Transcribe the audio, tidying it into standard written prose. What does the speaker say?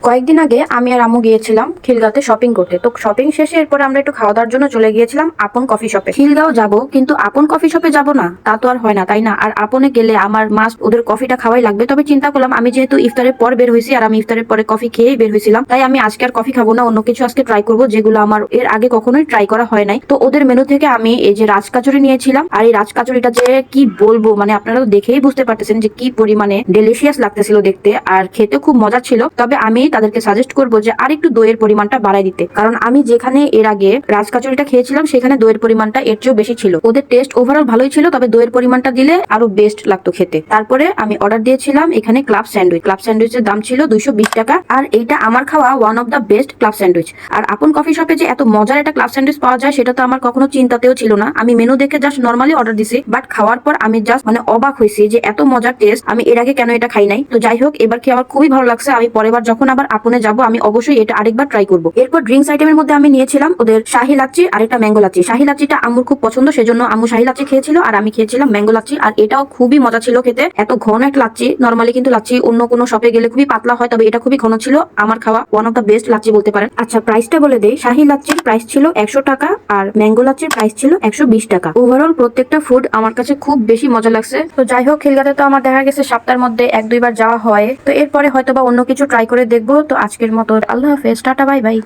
কয়েকদিন আগে আমি আর আম্মু গিয়েছিলাম খিলগাঁওতে শপিং করতে। তো শপিং শেষে এরপর আমরা একটু খাওয়া দাওয়ার জন্য চলে গিয়েছিলাম আপন কফি শপে। খিলগাঁও যাব কিন্তু আপন কফি শপে যাব না তা তো আর হয় না, তাই না? আর আপনে গেলে আমার মাস্ট ওদের কফিটা খাওয়াই লাগবে। তবে চিন্তা করলাম আমি যেহেতু ইফতারের পর বের হয়েছি আর আমি ইফতারের পরে কফি খেয়েই বের হয়েছিলাম, তাই আমি আজকে আর কফি খাবো না, অন্য কিছু আজকে ট্রাই করবো যেগুলো আমার এর আগে কখনোই ট্রাই করা হয় নাই। তো ওদের মেনু থেকে আমি এই যে রাজকাচুরি নিয়েছিলাম, আর এই রাজকাচুরিটা যে কি বলবো, মানে আপনারা তো দেখেই বুঝতে পারতেছেন যে কি পরিমাণে ডেলিশিয়াস লাগতেছিল দেখতে, আর খেতে খুব মজা ছিল। তবে আমি তাদেরকে সাজেস্ট করবো যে আরেকটু দইয়ের পরিমাণটা বাড়াই দিতে, কারণ আমি যেখানে এর আগে রাজকাচুরিটা খেয়েছিলাম সেখানে দইয়ের পরিমাণটা এর চেয়েও বেশি ছিল। ওদের টেস্ট ওভারঅল ভালোই ছিল, তবে দইয়ের পরিমাণটা দিলে আরো বেস্ট লাগতো খেতে। তারপরে আমি অর্ডার দিয়েছিলাম এখানে ক্লাব স্যান্ডউইচ। ক্লাব স্যান্ডউইচের দাম ছিল 220 টাকা, আর এইটা আমার খাওয়া one of the best club sandwich. আর আপন কফি শপে যে এত মজার একটা ক্লাব স্যান্ডউইচ পাওয়া যায় সেটা তো আমার কখনো চিন্তাতেও ছিল না। আমি মেনু দেখে জাস্ট নর্মালি অর্ডার দিছি, বাট খাওয়ার পর আমি জাস্ট মানে অবাক হয়েছি যে এত মজার টেস্ট, আমি এর আগে কেন এটা খাই নাই। তো যাই হোক, এবার খেয়ে আমার খুবই ভালো লাগছে। আমি পরের বার যখন আবার আপনে যাবো আমি অবশ্যই এটা আরেকবার ট্রাই করবো। এরপর ড্রিঙ্কস আইটেমের মধ্যে আমি নিয়েছিলাম ওদের শাহি লাচ্ছি আর একটা ম্যাঙ্গো লাচ্ছি। শাহি লাচ্ছিটা আম্মুর খুব পছন্দ, সেজন্য আম্মু শাহি লাচ্ছি খেয়েছিল আর আমি খেয়েছিলাম ম্যাঙ্গো লাচ্ছি। আর এটাও খুবই মজা ছিল খেতে, এত ঘন একটা লাচ্ছি। নর্মালি কিন্তু লাচ্ছি অন্য কোনো শপে গেলে খুবই পাতলা হয়, তবে এটা খুবই ঘন ছিল। আমার খাওয়া one of the best lassi বলতে পারেন। আচ্ছা, প্রাইসটা বলে দেই। শাহি লাচ্ছির প্রাইস ছিল 100 টাকা আর ম্যাঙ্গো লাচ্ছির প্রাইস ছিল 120 টাকা। ওভারঅল প্রত্যেকটা ফুড আমার কাছে খুব বেশি মজা লাগছে। তো যাই হোক, খিলগাঁওতে তো আমার দেখা গেছে সপ্তাহের মধ্যে 1-2 বার যাওয়া হয়, তো এরপরে হয়তো বা অন্য কিছু ট্রাই করে দেখবো। তো আজকের মতো আল্লাহ হাফেজ, টাটা, বাই বাই।